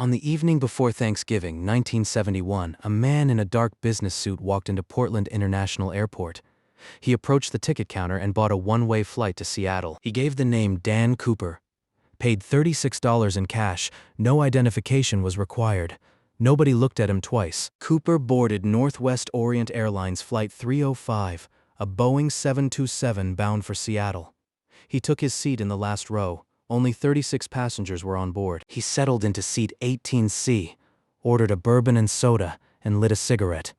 On the evening before Thanksgiving, 1971, a man in a dark business suit walked into Portland International Airport. He approached the ticket counter and bought a one-way flight to Seattle. He gave the name Dan Cooper, paid $36 in cash, no identification was required. Nobody looked at him twice. Cooper boarded Northwest Orient Airlines Flight 305, a Boeing 727 bound for Seattle. He took his seat in the last row. Only 36 passengers were on board. He settled into seat 18C, ordered a bourbon and soda, and lit a cigarette.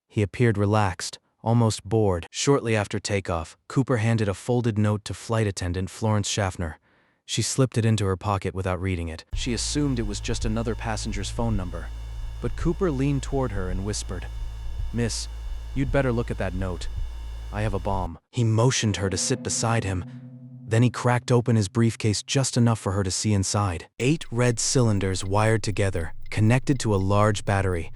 He appeared relaxed, almost bored. Shortly after takeoff, Cooper handed a folded note to flight attendant Florence Schaffner. She slipped it into her pocket without reading it. She assumed it was just another passenger's phone number. But Cooper leaned toward her and whispered, "Miss, you'd better look at that note. I have a bomb." He motioned her to sit beside him. Then he cracked open his briefcase just enough for her to see inside. 8 red cylinders wired together, connected to a large battery.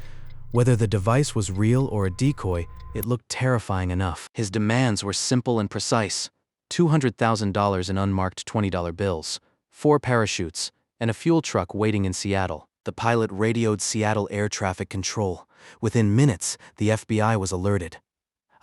Whether the device was real or a decoy, it looked terrifying enough. His demands were simple and precise. $200,000 in unmarked $20 bills, 4 parachutes, and a fuel truck waiting in Seattle. The pilot radioed Seattle Air Traffic Control. Within minutes, the FBI was alerted.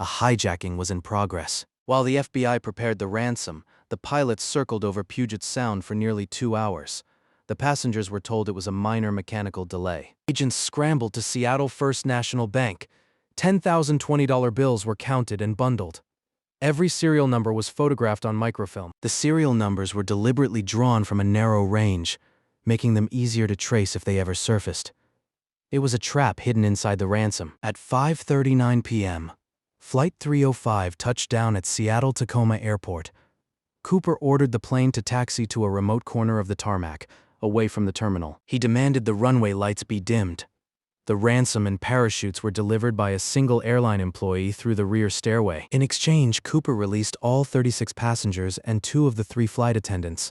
A hijacking was in progress. While the FBI prepared the ransom, the pilots circled over Puget Sound for nearly 2 hours. The passengers were told it was a minor mechanical delay. Agents scrambled to Seattle First National Bank. 10,000 $20 bills were counted and bundled. Every serial number was photographed on microfilm. The serial numbers were deliberately drawn from a narrow range, making them easier to trace if they ever surfaced. It was a trap hidden inside the ransom. At 5:39 p.m., Flight 305 touched down at Seattle-Tacoma Airport. Cooper ordered the plane to taxi to a remote corner of the tarmac, away from the terminal. He demanded the runway lights be dimmed. The ransom and parachutes were delivered by a single airline employee through the rear stairway. In exchange, Cooper released all 36 passengers and 2 of the 3 flight attendants.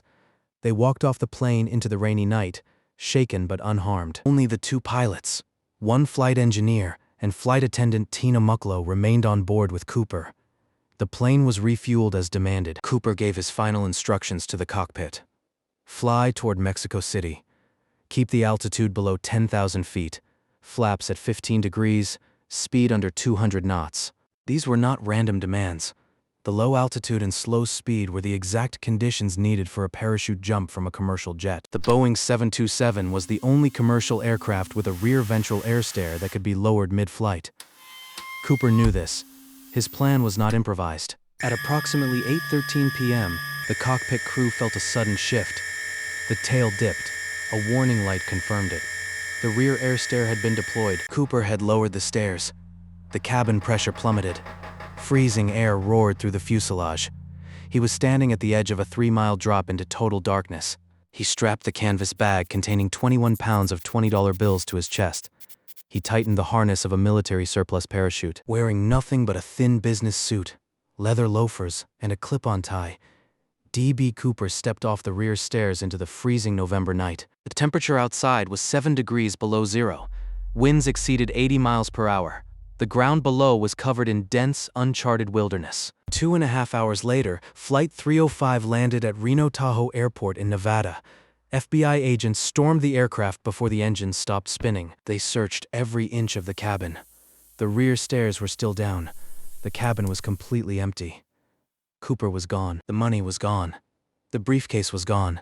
They walked off the plane into the rainy night, shaken but unharmed. Only the 2 pilots, 1 flight engineer, and flight attendant Tina Mucklow remained on board with Cooper. The plane was refueled as demanded. Cooper gave his final instructions to the cockpit. Fly toward Mexico City. Keep the altitude below 10,000 feet. Flaps at 15 degrees, speed under 200 knots. These were not random demands. The low altitude and slow speed were the exact conditions needed for a parachute jump from a commercial jet. The Boeing 727 was the only commercial aircraft with a rear ventral air stair that could be lowered mid-flight. Cooper knew this. His plan was not improvised. At approximately 8:13 p.m., the cockpit crew felt a sudden shift. The tail dipped. A warning light confirmed it. The rear air stair had been deployed. Cooper had lowered the stairs. The cabin pressure plummeted. Freezing air roared through the fuselage. He was standing at the edge of a 3-mile drop into total darkness. He strapped the canvas bag containing 21 pounds of $20 bills to his chest. He tightened the harness of a military surplus parachute. Wearing nothing but a thin business suit, leather loafers, and a clip-on tie, D.B. Cooper stepped off the rear stairs into the freezing November night. The temperature outside was 7 degrees below zero. Winds exceeded 80 miles per hour. The ground below was covered in dense, uncharted wilderness. 2.5 hours later, Flight 305 landed at Reno Tahoe Airport in Nevada. FBI agents stormed the aircraft before the engines stopped spinning. They searched every inch of the cabin. The rear stairs were still down. The cabin was completely empty. Cooper was gone. The money was gone. The briefcase was gone.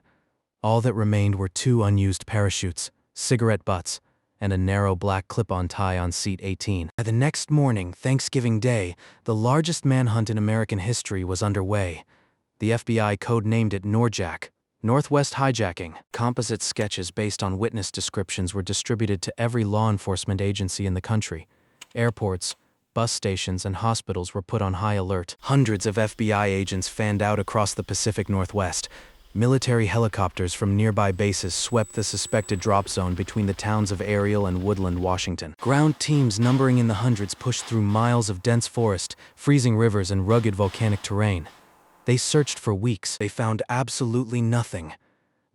All that remained were 2 unused parachutes, cigarette butts, and a narrow black clip-on tie on seat 18. By the next morning, Thanksgiving Day, the largest manhunt in American history was underway. The FBI code-named it Norjack, Northwest Hijacking. Composite sketches based on witness descriptions were distributed to every law enforcement agency in the country. Airports, bus stations, and hospitals were put on high alert. Hundreds of FBI agents fanned out across the Pacific Northwest. Military helicopters from nearby bases swept the suspected drop zone between the towns of Ariel and Woodland, Washington. Ground teams numbering in the hundreds pushed through miles of dense forest, freezing rivers, and rugged volcanic terrain. They searched for weeks. They found absolutely nothing.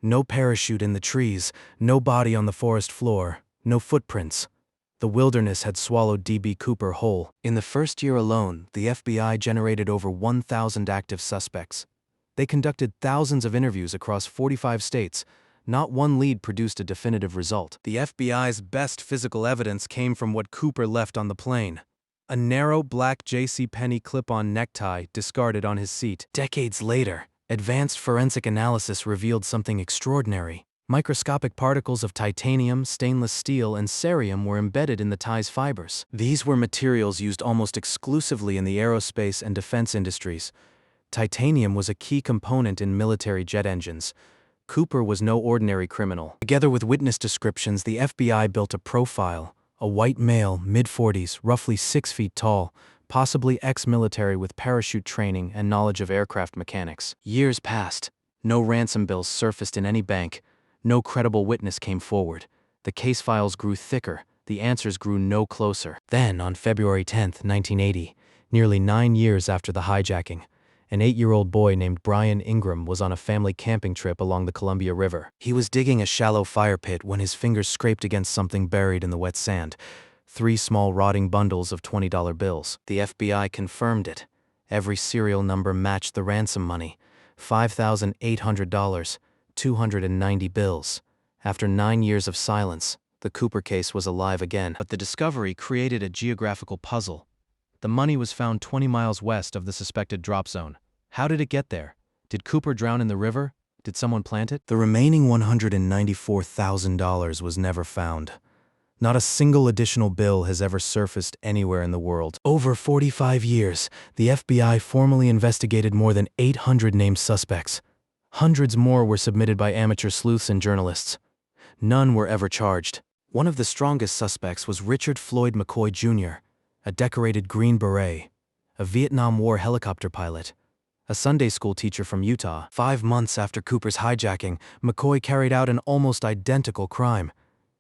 No parachute in the trees, no body on the forest floor, no footprints. The wilderness had swallowed D.B. Cooper whole. In the first year alone, the FBI generated over 1,000 active suspects. They conducted thousands of interviews across 45 states, Not one lead produced a definitive result. The FBI's best physical evidence came from what Cooper left on the plane. A narrow black JCPenney clip-on necktie discarded on his seat. Decades later, advanced forensic analysis revealed something extraordinary. Microscopic particles of titanium, stainless steel, and cerium were embedded in the tie's fibers. These were materials used almost exclusively in the aerospace and defense industries. Titanium was a key component in military jet engines. Cooper was no ordinary criminal. Together with witness descriptions, the FBI built a profile. A white male, mid-40s, roughly 6 feet tall, possibly ex-military with parachute training and knowledge of aircraft mechanics. Years passed. No ransom bills surfaced in any bank. No credible witness came forward. The case files grew thicker. The answers grew no closer. Then, on February 10, 1980, nearly 9 years after the hijacking, an 8-year-old boy named Brian Ingram was on a family camping trip along the Columbia River. He was digging a shallow fire pit when his fingers scraped against something buried in the wet sand. 3 small rotting bundles of $20 bills. The FBI confirmed it. Every serial number matched the ransom money. $5,800, 290 bills. After 9 years of silence, the Cooper case was alive again. But the discovery created a geographical puzzle. The money was found 20 miles west of the suspected drop zone. How did it get there? Did Cooper drown in the river? Did someone plant it? The remaining $194,000 was never found. Not a single additional bill has ever surfaced anywhere in the world. Over 45 years, the FBI formally investigated more than 800 named suspects. Hundreds more were submitted by amateur sleuths and journalists. None were ever charged. One of the strongest suspects was Richard Floyd McCoy Jr., a decorated Green Beret, a Vietnam War helicopter pilot, a Sunday school teacher from Utah. 5 months after Cooper's hijacking, McCoy carried out an almost identical crime.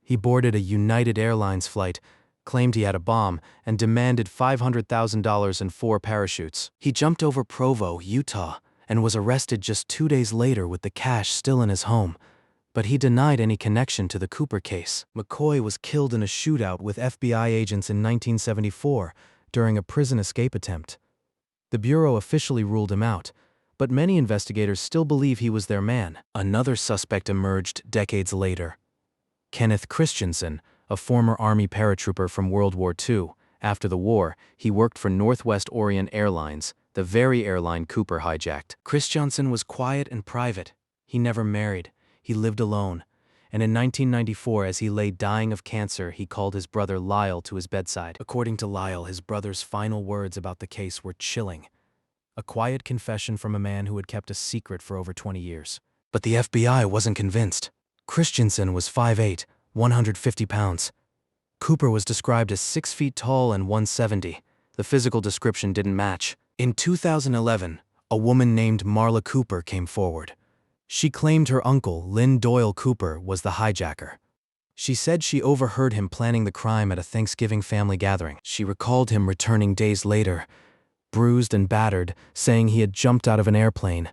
He boarded a United Airlines flight, claimed he had a bomb, and demanded $500,000 and 4 parachutes. He jumped over Provo, Utah, and was arrested just 2 days later with the cash still in his home. But he denied any connection to the Cooper case. McCoy was killed in a shootout with FBI agents in 1974 during a prison escape attempt. The Bureau officially ruled him out, but many investigators still believe he was their man. Another suspect emerged decades later. Kenneth Christensen, a former Army paratrooper from World War II. After the war, he worked for Northwest Orient Airlines, the very airline Cooper hijacked. Christensen was quiet and private. He never married. He lived alone. And in 1994, as he lay dying of cancer, he called his brother Lyle to his bedside. According to Lyle, his brother's final words about the case were chilling. A quiet confession from a man who had kept a secret for over 20 years. But the FBI wasn't convinced. Christensen was 5'8", 150 pounds. Cooper was described as 6 feet tall and 170. The physical description didn't match. In 2011, a woman named Marla Cooper came forward. She claimed her uncle, Lynn Doyle Cooper, was the hijacker. She said she overheard him planning the crime at a Thanksgiving family gathering. She recalled him returning days later, bruised and battered, saying he had jumped out of an airplane.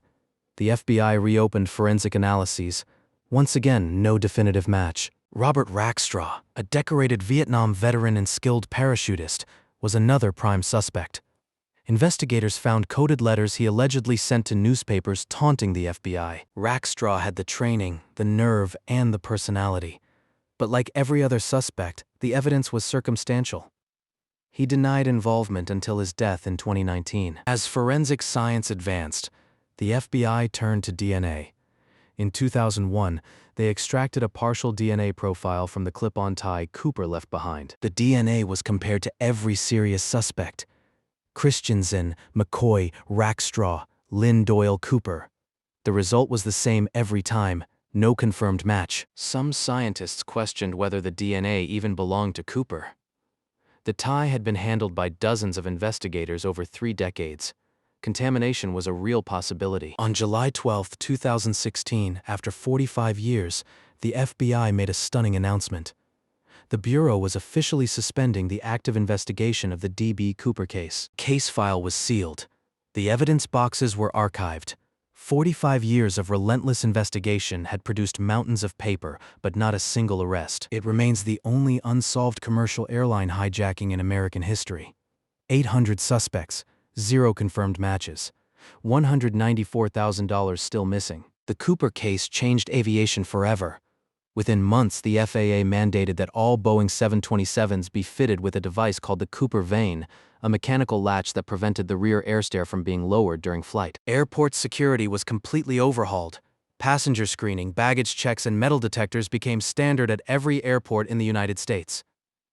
The FBI reopened forensic analyses. Once again, no definitive match. Robert Rackstraw, a decorated Vietnam veteran and skilled parachutist, was another prime suspect. Investigators found coded letters he allegedly sent to newspapers taunting the FBI. Rackstraw had the training, the nerve, and the personality. But like every other suspect, the evidence was circumstantial. He denied involvement until his death in 2019. As forensic science advanced, the FBI turned to DNA. In 2001, they extracted a partial DNA profile from the clip-on tie Cooper left behind. The DNA was compared to every serious suspect: Christensen, McCoy, Rackstraw, Lynn Doyle Cooper. The result was the same every time, no confirmed match. Some scientists questioned whether the DNA even belonged to Cooper. The tie had been handled by dozens of investigators over 3 decades. Contamination was a real possibility. On July 12, 2016, after 45 years, the FBI made a stunning announcement. The Bureau was officially suspending the active investigation of the D.B. Cooper case. Case file was sealed. The evidence boxes were archived. 45 years of relentless investigation had produced mountains of paper, but not a single arrest. It remains the only unsolved commercial airline hijacking in American history. 800 suspects, 0 confirmed matches, $194,000 still missing. The Cooper case changed aviation forever. Within months, the FAA mandated that all Boeing 727s be fitted with a device called the Cooper vane, a mechanical latch that prevented the rear air stair from being lowered during flight. Airport security was completely overhauled. Passenger screening, baggage checks, and metal detectors became standard at every airport in the United States.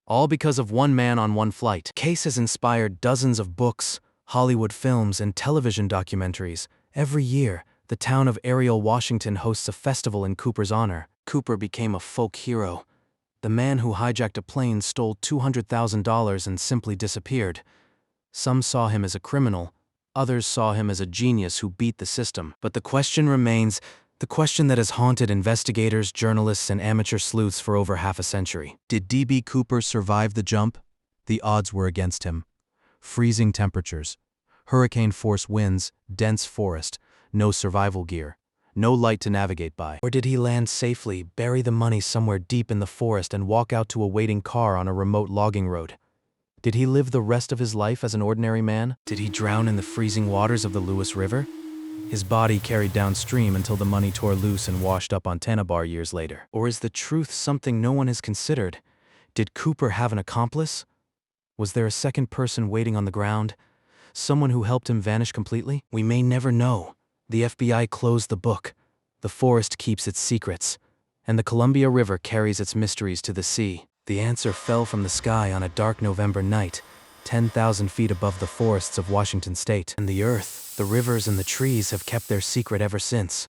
All because of one man on one flight. The case has inspired dozens of books, Hollywood films, and television documentaries. Every year, the town of Ariel, Washington hosts a festival in Cooper's honor. Cooper became a folk hero. The man who hijacked a plane stole $200,000 and simply disappeared. Some saw him as a criminal, others saw him as a genius who beat the system. But the question remains, the question that has haunted investigators, journalists, and amateur sleuths for over half a century. Did D.B. Cooper survive the jump? The odds were against him. Freezing temperatures, hurricane-force winds, dense forest, no survival gear, no light to navigate by. Or did he land safely, bury the money somewhere deep in the forest, and walk out to a waiting car on a remote logging road? Did he live the rest of his life as an ordinary man? Did he drown in the freezing waters of the Lewis River? His body carried downstream until the money tore loose and washed up on Tanabar years later. Or is the truth something no one has considered? Did Cooper have an accomplice? Was there a second person waiting on the ground? Someone who helped him vanish completely? We may never know. The FBI closed the book. The forest keeps its secrets. And the Columbia River carries its mysteries to the sea. The answer fell from the sky on a dark November night, 10,000 feet above the forests of Washington state. And the earth, the rivers, and the trees have kept their secret ever since.